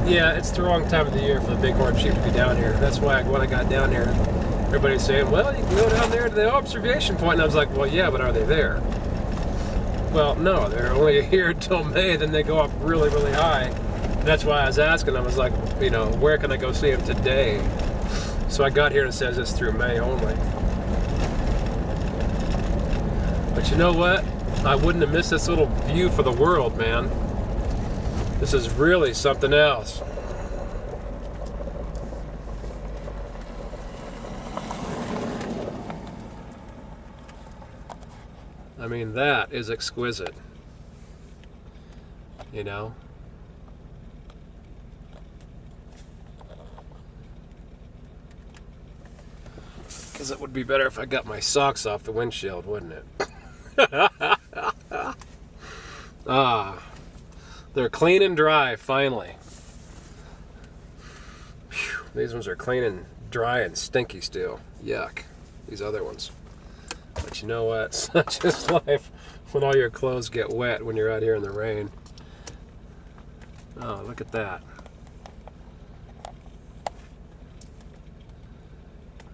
Yeah, it's the wrong time of the year for the bighorn sheep to be down here. That's why when I got down here, everybody's saying, well, you can go down there to the observation point. And I was like, well, yeah, but are they there? Well, no, they're only here until May, then they go up really, really high. That's why I was asking. I was like, you know, where can I go see them today? So I got here and it says it's through May only. But you know what? I wouldn't have missed this little view for the world, man. This is really something else. I mean, that is exquisite. You know? Because it would be better if I got my socks off the windshield, wouldn't it? Ah. They're clean and dry, finally. Whew, these ones are clean and dry and stinky still. Yuck. These other ones. But you know what? Such is life when all your clothes get wet when you're out here in the rain. Oh, look at that.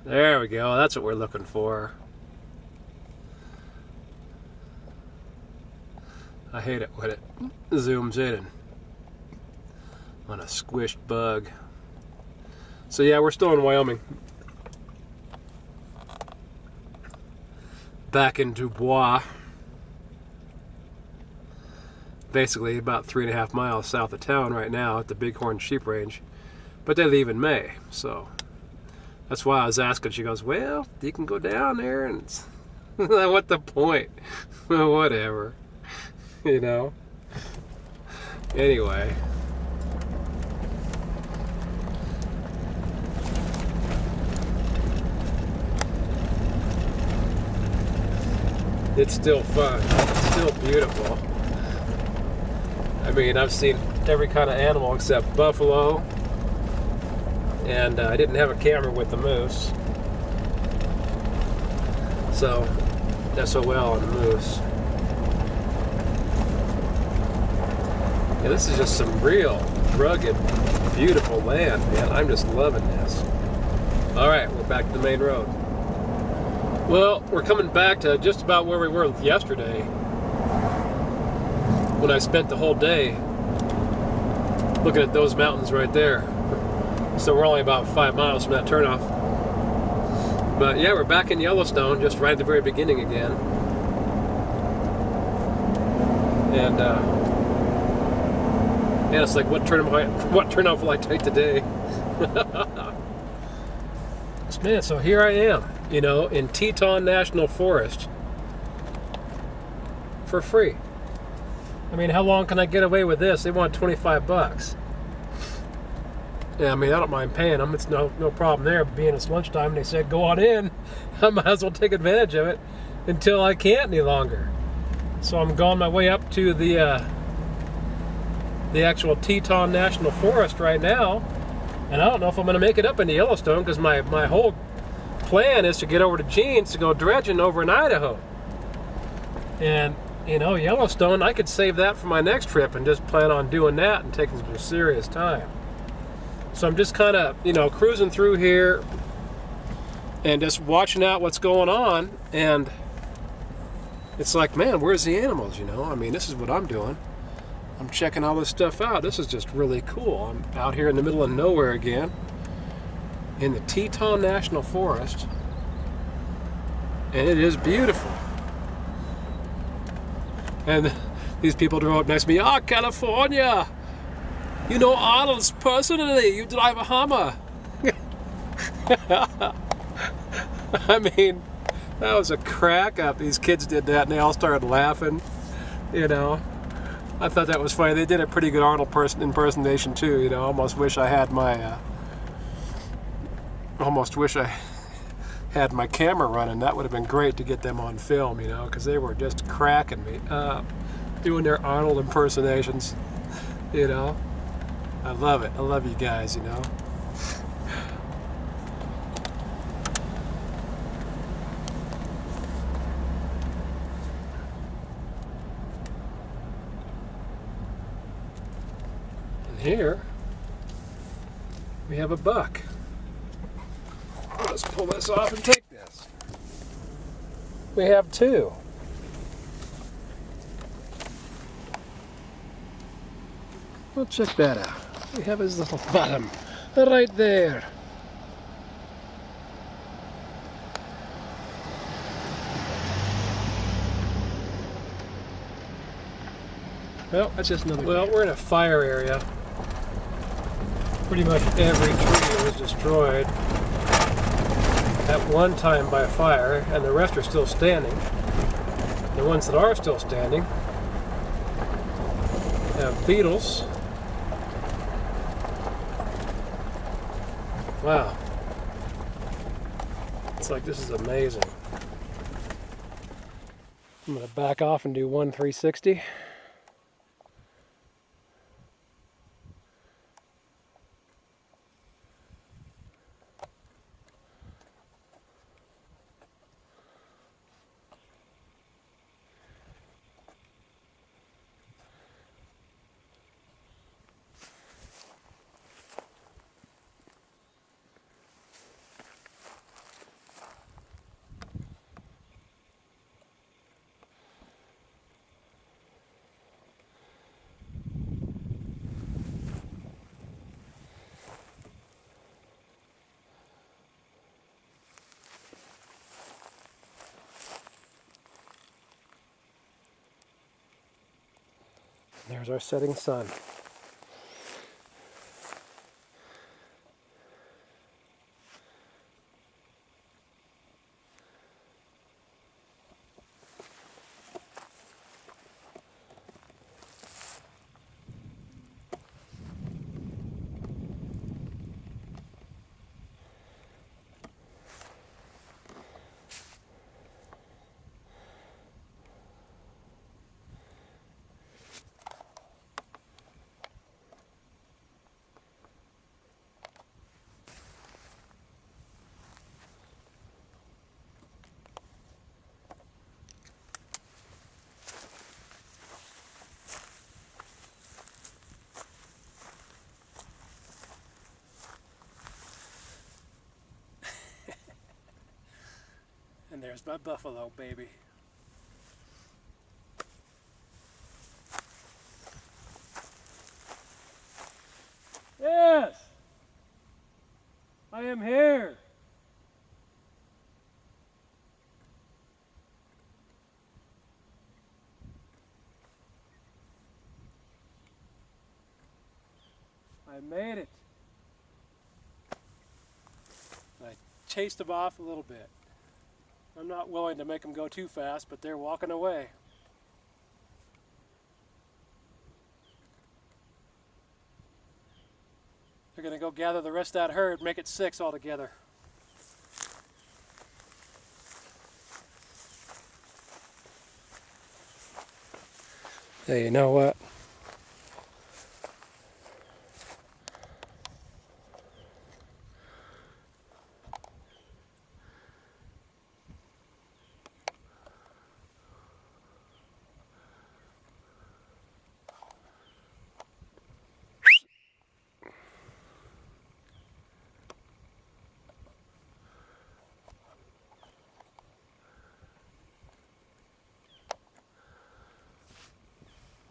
There we go. That's what we're looking for. I hate it when it zooms in on a squished bug. So yeah, we're still in Wyoming. Back in Dubois. Basically about 3.5 miles south of town right now at the Bighorn Sheep Range. But they leave in May, so that's why I was asking. She goes, well, you can go down there and what the point? Whatever. You know? Anyway. It's still fun. It's still beautiful. I mean, I've seen every kind of animal except buffalo. And I didn't have a camera with the moose. So, SOL on the moose. Yeah, this is just some real rugged, beautiful land, man. I'm just loving this. All right, we're back to the main road. Well, we're coming back to just about where we were yesterday when I spent the whole day looking at those mountains right there. So we're only about 5 miles from that turnoff. But yeah, we're back in Yellowstone, just right at the very beginning again. And yeah, it's like, what turnoff will I take today? Man, so here I am, you know, in Teton National Forest for free. I mean, how long can I get away with this? They want $25. Yeah, I mean, I don't mind paying them. It's no problem there. Being it's lunchtime, they said go on in. I might as well take advantage of it until I can't any longer. So I'm going my way up to the actual Teton National Forest right now, and I don't know if I'm going to make it up into Yellowstone because my whole plan is to get over to Gene's to go dredging over in Idaho. And you know, Yellowstone, I could save that for my next trip and just plan on doing that and taking some serious time. So I'm just kind of, you know, cruising through here and just watching out what's going on, and it's like, man, where's the animals, you know? I mean, this is what I'm doing. I'm checking all this stuff out. This is just really cool. I'm out here in the middle of nowhere again in the Teton National Forest, and it is beautiful. And these people drove up next to me. Ah, California! You know Arnold's personally. You drive a Hummer. I mean, that was a crack up. These kids did that and they all started laughing, you know. I thought that was funny. They did a pretty good Arnold impersonation too, you know. Almost wish I had my camera running. That would have been great to get them on film, you know, because they were just cracking me up doing their Arnold impersonations, you know. I love it. I love you guys, you know. And here We have a buck. Let's pull this off and take this. We have two. Well, check that out. We have his little bottom right there. Well, that's just another. Well, we're in a fire area. Pretty much every tree was destroyed at one time by fire, and the rest are still standing. The ones that are still standing have beetles. Wow. It's like, this is amazing. I'm going to back off and do 1 360. There's our setting sun. And there's my buffalo, baby. Yes! I am here! I made it. I chased them off a little bit. I'm not willing to make them go too fast, but they're walking away. They're going to go gather the rest of that herd, make it 6 altogether. Hey, you know what?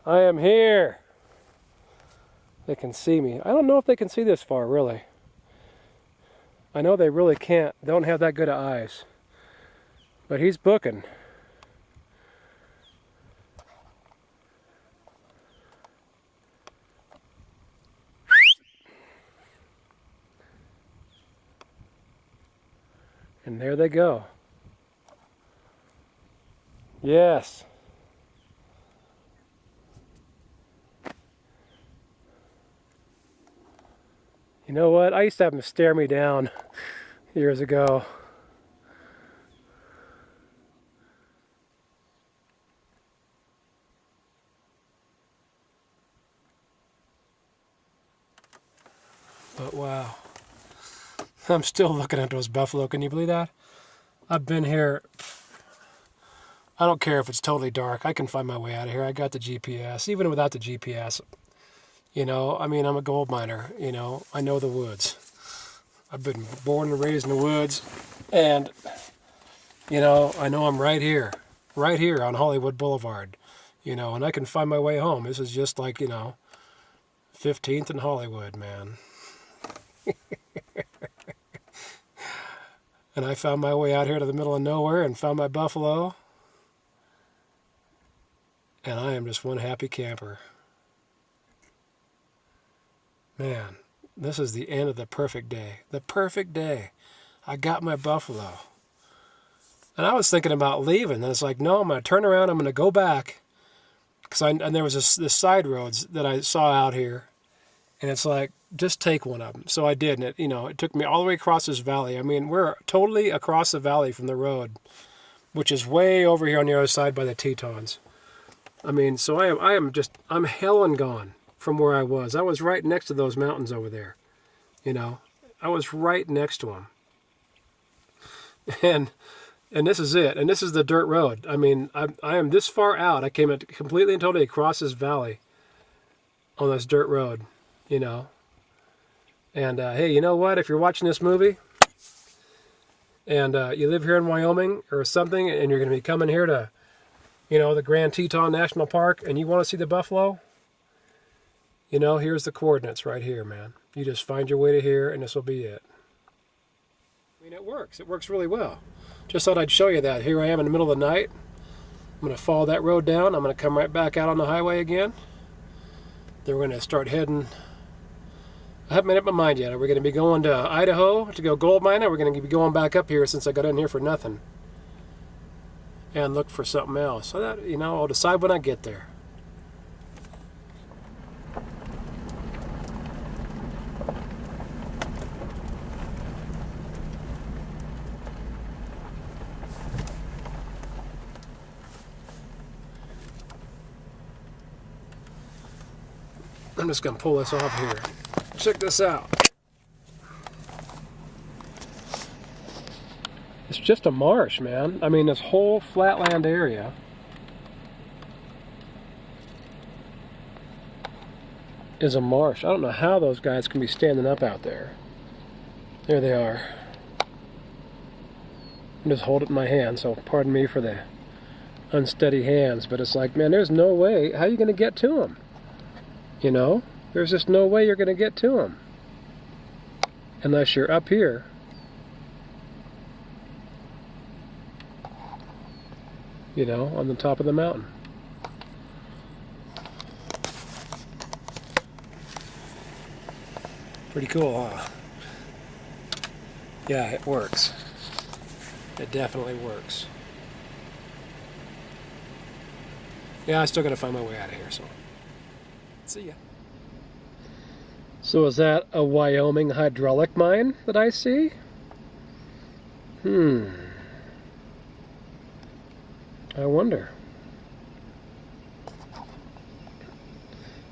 I am here. They can see me. I don't know if they can see this far, really. I know they really can't. Don't have that good of eyes. But he's booking. And there they go. Yes. You know what? I used to have them stare me down years ago. But wow. I'm still looking at those buffalo. Can you believe that? I've been here. I don't care if it's totally dark. I can find my way out of here. I got the GPS. Even without the GPS, you know, I mean, I'm a gold miner, you know, I know the woods. I've been born and raised in the woods, and you know, I know I'm right here on Hollywood Boulevard, you know, and I can find my way home. This is just like, you know, 15th and Hollywood, man. And I found my way out here to the middle of nowhere and found my buffalo. And I am just one happy camper. Man, this is the end of the perfect day. The perfect day. I got my buffalo. And I was thinking about leaving. And it's like, no, I'm going to turn around. I'm going to go back. And there was this side roads that I saw out here. And it's like, just take one of them. So I did. And it took me all the way across this valley. I mean, we're totally across the valley from the road, which is way over here on the other side by the Tetons. I mean, so I'm hell and gone from where I was. I was right next to those mountains over there. You know, I was right next to them. And this is it. And this is the dirt road. I mean, I am this far out. I came completely and totally across this valley on this dirt road, you know. And, hey, you know what? If you're watching this movie and you live here in Wyoming or something and you're going to be coming here to, you know, the Grand Teton National Park and you want to see the buffalo, you know, here's the coordinates right here, man. You just find your way to here and this will be it. I mean, it works. It works really well. Just thought I'd show you that. Here I am in the middle of the night. I'm going to follow that road down. I'm going to come right back out on the highway again. Then we're going to start heading. I haven't made up my mind yet. Are we going to be going to Idaho to go gold mining? Or are we going to be going back up here since I got in here for nothing? And look for something else. So that, you know, I'll decide when I get there. I'm just going to pull this off here. Check this out. It's just a marsh, man. I mean, this whole flatland area is a marsh. I don't know how those guys can be standing up out there. There they are. I'm just holding it in my hand, so pardon me for the unsteady hands, but it's like, man, there's no way. How are you going to get to them? You know, there's just no way you're going to get to them unless you're up here. You know, on the top of the mountain. Pretty cool, huh? Yeah, it works. It definitely works. Yeah, I still got to find my way out of here, so. See ya. So is that a Wyoming hydraulic mine that I see? I wonder.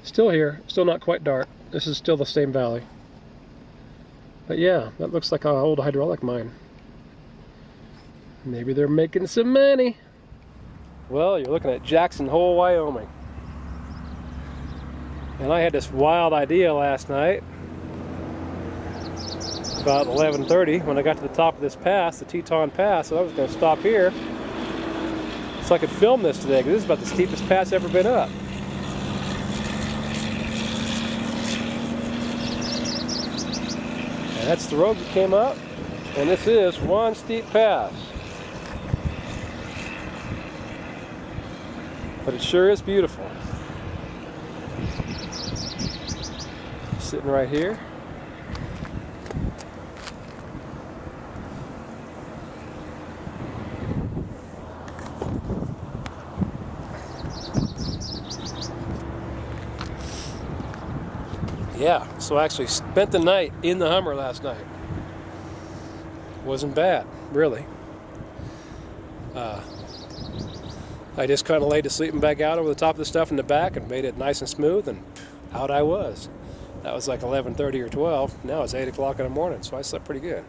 Still here, still not quite dark. This is still the same valley. But yeah, that looks like an old hydraulic mine. Maybe they're making some money. Well, you're looking at Jackson Hole, Wyoming. And I had this wild idea last night, about 11:30, when I got to the top of this pass, the Teton Pass, so I was going to stop here so I could film this today, because this is about the steepest pass ever been up. And that's the road that came up, and this is one steep pass. But it sure is beautiful. Sitting right here. Yeah, so I actually spent the night in the Hummer last night. Wasn't bad, really. I just kind of laid to sleep and back out over the top of the stuff in the back and made it nice and smooth, and out I was. That was like 11:30 or 12. Now it's 8 o'clock in the morning, so I slept pretty good.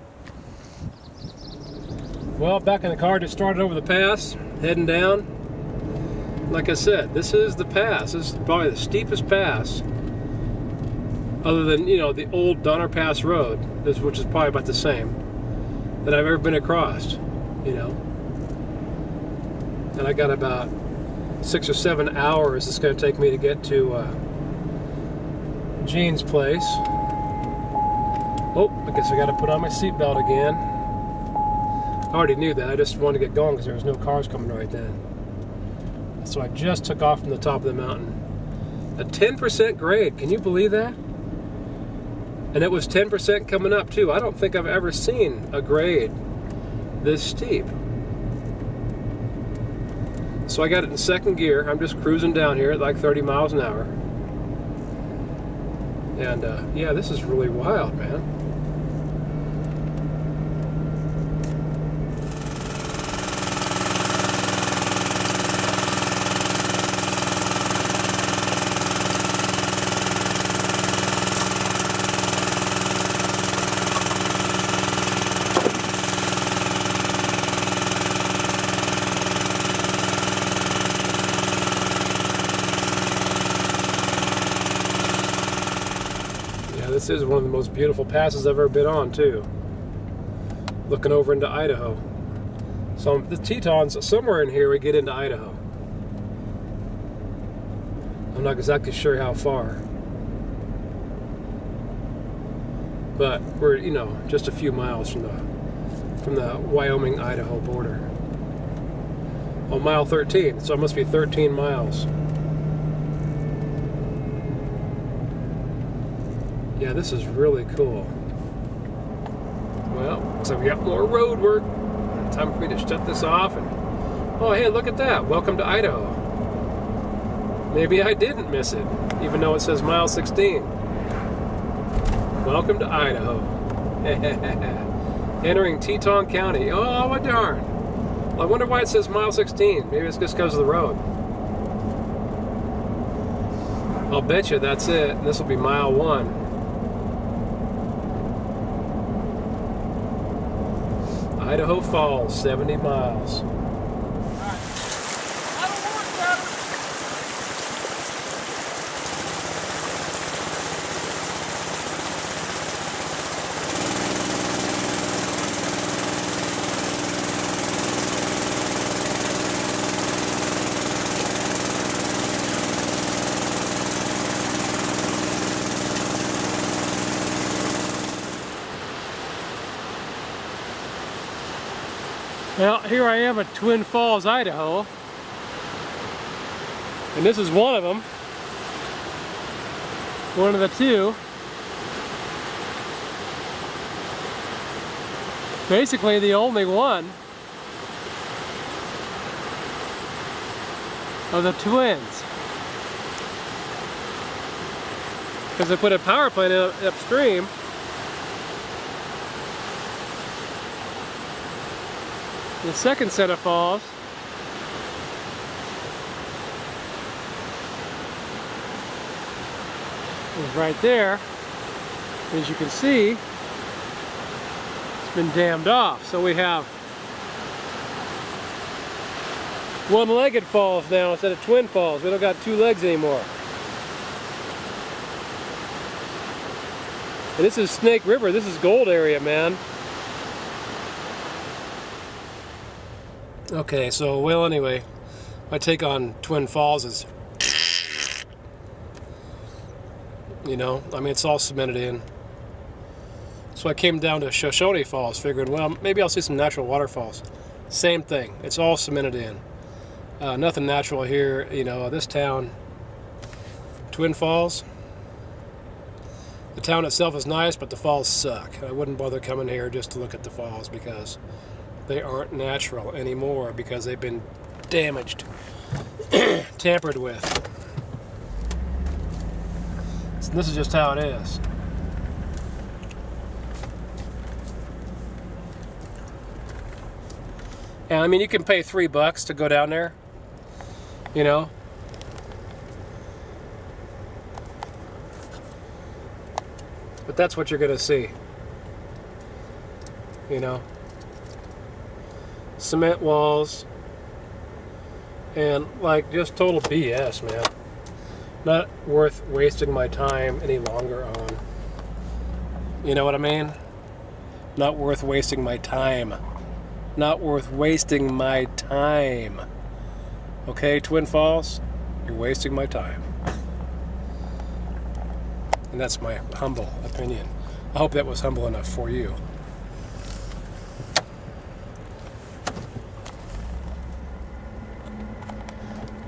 Well, back in the car, just started over the pass, heading down. Like I said, this is the pass. This is probably the steepest pass other than, you know, the old Donner Pass Road, which is probably about the same, that I've ever been across, you know. And I got about 6 or 7 hours it's going to take me to get to Gene's place. Oh, I guess I got to put on my seatbelt again. I already knew that. I just wanted to get going because there was no cars coming right then. So I just took off from the top of the mountain. A 10% grade. Can you believe that? And it was 10% coming up too. I don't think I've ever seen a grade this steep. So I got it in second gear. I'm just cruising down here at like 30 miles an hour. And yeah, this is really wild, man. This is one of the most beautiful passes I've ever been on, too. Looking over into Idaho. So the Tetons, somewhere in here we get into Idaho. I'm not exactly sure how far. But we're, you know, just a few miles from the Wyoming-Idaho border. Oh, mile 13, so it must be 13 miles. Yeah, this is really cool. Well, so we got more road work. Time for me to shut this off. And oh, hey, look at that. Welcome to Idaho. Maybe I didn't miss it, even though it says mile 16. Welcome to Idaho. Entering Teton County. Oh, what darn. Well, I wonder why it says mile 16. Maybe it's just because of the road. I'll bet you that's it. This will be mile 1. Idaho Falls, 70 miles. Well, here I am at Twin Falls, Idaho, and this is one of them, one of the two. Basically the only one of the twins, because they put a power plant upstream. The second set of falls is right there. As you can see, it's been dammed off. So we have one-legged falls now instead of twin falls. We don't got 2 legs anymore. And this is Snake River. This is gold area, man. Okay, so, well, anyway, my take on Twin Falls is, you know, I mean, it's all cemented in. So I came down to Shoshone Falls, figuring, well, maybe I'll see some natural waterfalls. Same thing. It's all cemented in. Nothing natural here. You know, this town, Twin Falls, the town itself is nice, but the falls suck. I wouldn't bother coming here just to look at the falls because they aren't natural anymore because they've been damaged, tampered with. So this is just how it is. And I mean, you can pay $3 to go down there, you know. But that's what you're gonna see, you know. Cement walls and like just total BS, man. Not worth wasting my time any longer on. You know what I mean? Not worth wasting my time. Not worth wasting my time. Okay, Twin Falls? You're wasting my time. And that's my humble opinion. I hope that was humble enough for you.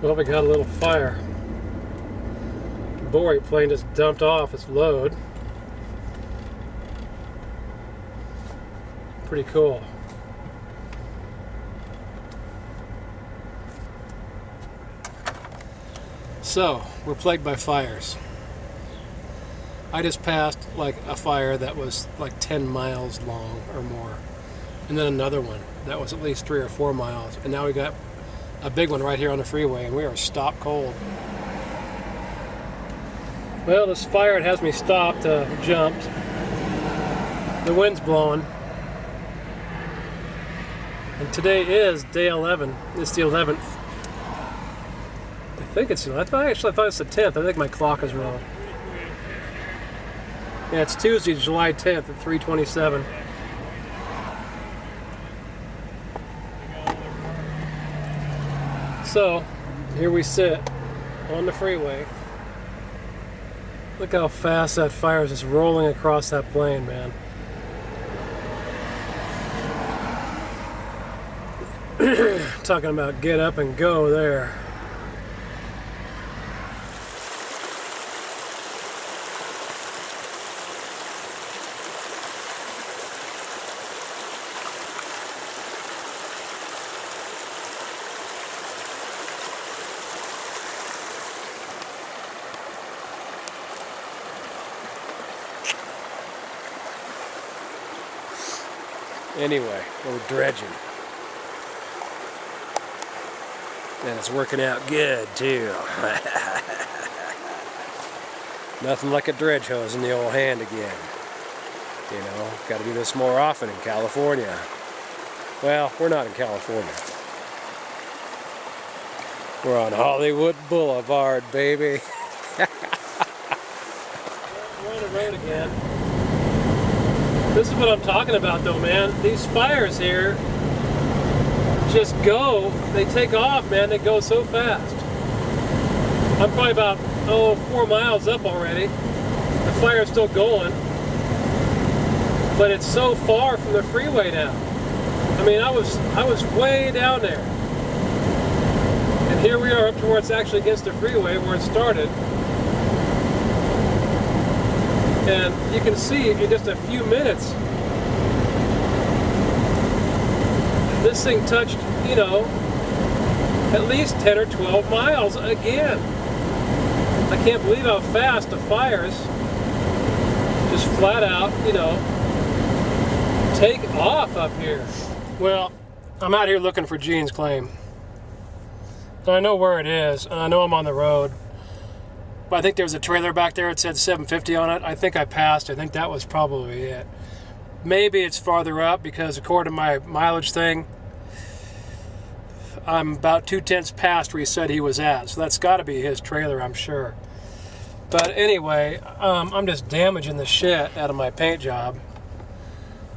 Well, we got a little fire. The Bowie plane just dumped off its load. Pretty cool. So, we're plagued by fires. I just passed like a fire that was like 10 miles long or more. And then another one that was at least 3 or 4 miles. And now we got a big one right here on the freeway, and we are stop cold. Well, this fire, it has me stopped, jumped. The wind's blowing. And today is day 11. It's the 11th. I think it's, I thought it's the 10th. I think my clock is wrong. Yeah, it's Tuesday, July 10th at 3:27. So, here we sit on the freeway. Look how fast that fire is just rolling across that plain, man. Talking about get up and go there. Anyway, we're dredging. And it's working out good, too. Nothing like a dredge hose in the old hand again. You know, got to do this more often in California. Well, we're not in California. We're on Hollywood Boulevard, baby. We're on the road again. This is what I'm talking about though, man. These fires here just go, they take off, man. They go so fast. I'm probably about, 4 miles up already. The fire's still going. But it's so far from the freeway now. I mean, I was way down there. And here we are up to where it's actually against the freeway where it started. And you can see in just a few minutes, this thing touched, you know, at least 10 or 12 miles again. I can't believe how fast the fires just flat out, you know, take off up here. Well, I'm out here looking for Gene's claim. And I know where it is, and I know I'm on the road. But I think there was a trailer back there. It said 750 on it. I think I passed. I think that was probably it. Maybe it's farther up because according to my mileage thing, I'm about 2/10 past where he said he was at. So that's got to be his trailer, I'm sure. But anyway, I'm just damaging the shit out of my paint job.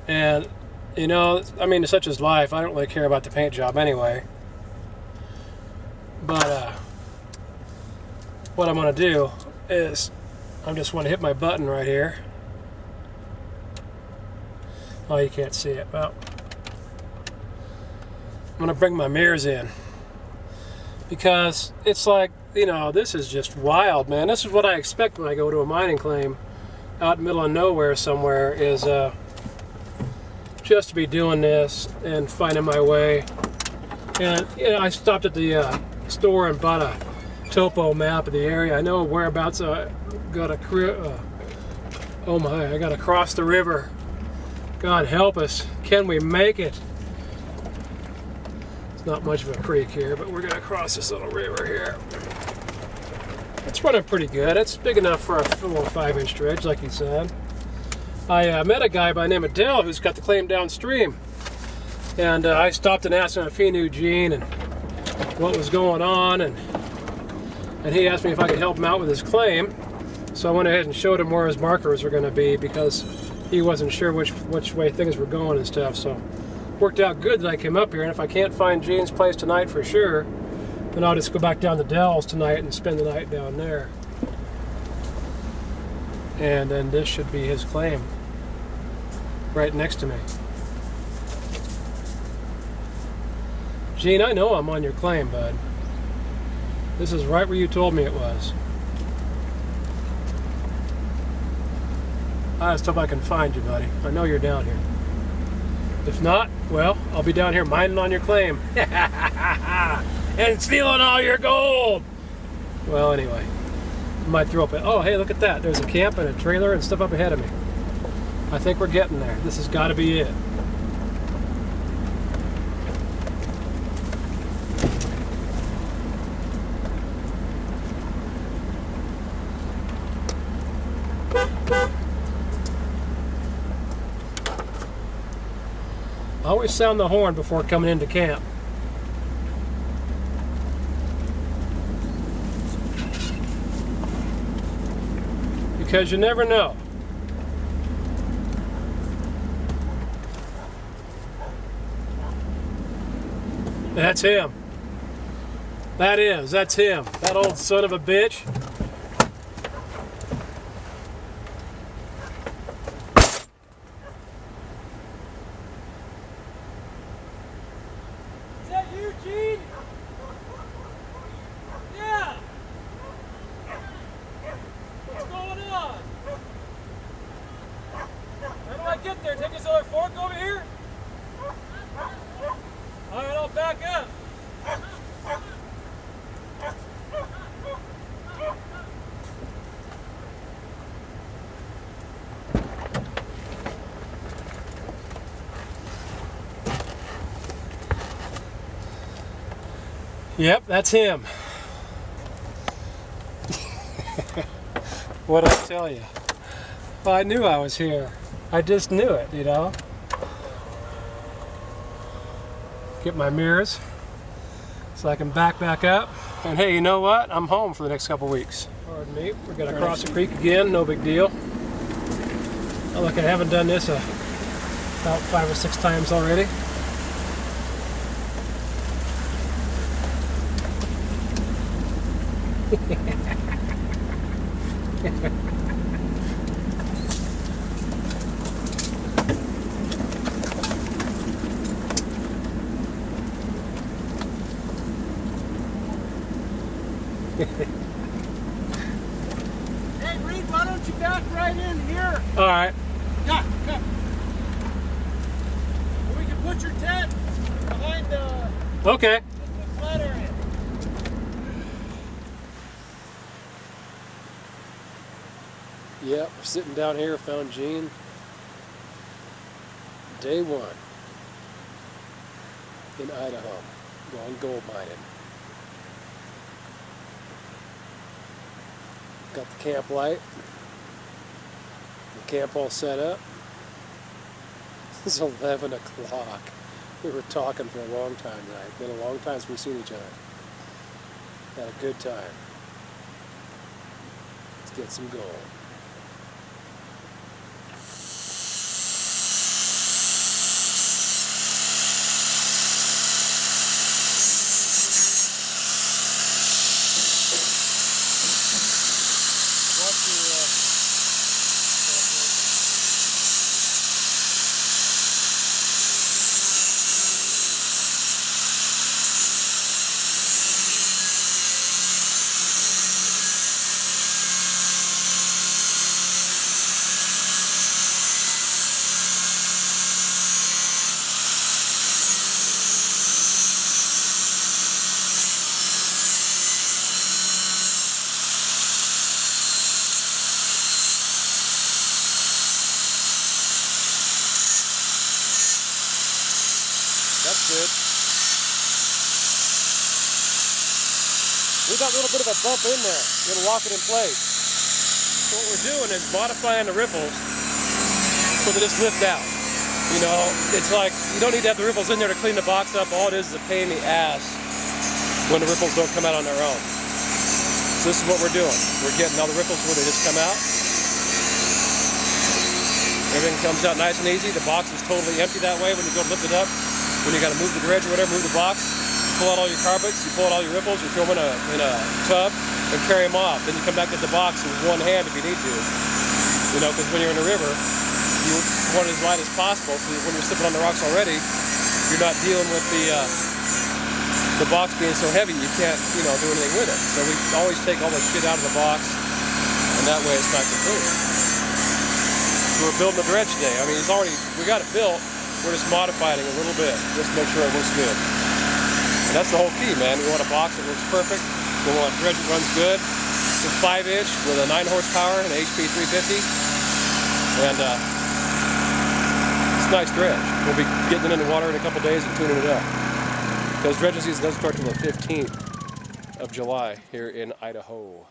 And, you know, I mean, such is life. I don't really care about the paint job anyway. But, what I'm going to do is I just want to hit my button right here. Oh, you can't see it. Well, I'm going to bring my mirrors in because it's like, you know, this is just wild, man. This is what I expect when I go to a mining claim out in the middle of nowhere somewhere is just to be doing this and finding my way. And, you know, I stopped at the store and bought a topo map of the area. I know whereabouts I got a oh my, I gotta cross the river. God help us. Can we make it? It's not much of a creek here, but we're gonna cross this little river here. It's running pretty good. It's big enough for a 4 or 5 inch dredge, like he said. I met a guy by the name of Dell who's got the claim downstream. And I stopped and asked him if he knew Gene and what was going on, and and he asked me if I could help him out with his claim. So I went ahead and showed him where his markers were going to be because he wasn't sure which way things were going and stuff. So worked out good that I came up here, and if I can't find Gene's place tonight for sure, then I'll just go back down to Dell's tonight and spend the night down there. And then this should be his claim, right next to me. Gene, I know I'm on your claim, bud. This is right where you told me it was. I just hope I can find you, buddy. I know you're down here. If not, well, I'll be down here mining on your claim. And stealing all your gold! Well, anyway. I might throw up a... Oh, hey, look at that. There's a camp and a trailer and stuff up ahead of me. I think we're getting there. This has got to be it. Always sound the horn before coming into camp. Because you never know. That's him. That's him. That old son of a bitch. Is that you, Gene? Yeah. What's going on? How do I get there? Take this other fork over here? All right, I'll back up. Yep, that's him. What'd I tell you? Well, I knew I was here. I just knew it, you know. Get my mirrors so I can back up. And hey, you know what? I'm home for the next couple weeks. Pardon me. We're going to cross the creek again. No big deal. Oh, look, I haven't done this about 5 or 6 times already. Hey, Reed, why don't you back right in here? All right. Yeah, come. We can put your tent behind the Okay. flat area. Yep, we're sitting down here, found Gene. Day 1 in Idaho, going gold mining. Got the camp light, the camp all set up. It's 11 o'clock. We were talking for a long time tonight. It's been a long time since we've seen each other. Had a good time. Let's get some gold. That's good. We got a little bit of a bump in there. It'll lock it in place. So what we're doing is modifying the riffles so they just lift out. You know, it's like you don't need to have the riffles in there to clean the box up. All it is a pain in the ass when the riffles don't come out on their own. So this is what we're doing. We're getting all the riffles where they just come out. Everything comes out nice and easy. The box is totally empty that way when you go lift it up. When you got to move the dredge or whatever, move the box, you pull out all your carpets, you pull out all your riffles, you throw them in a tub and carry them off. Then you come back to the box with one hand if you need to. You know, because when you're in a river, you want it as light as possible. So when you're slipping on the rocks already, you're not dealing with the box being so heavy you can't, you know, do anything with it. So we always take all the shit out of the box, and that way it's not complete. So we're building the dredge today. I mean, we got it built. We're just modifying it a little bit just to make sure it looks good. And that's the whole key, man. We want a box that looks perfect. We want a dredge that runs good. It's a 5-inch with a 9 horsepower and an HP 350. And it's a nice dredge. We'll be getting it in the water in a couple days and tuning it up. Because dredging season doesn't start until the 15th of July here in Idaho.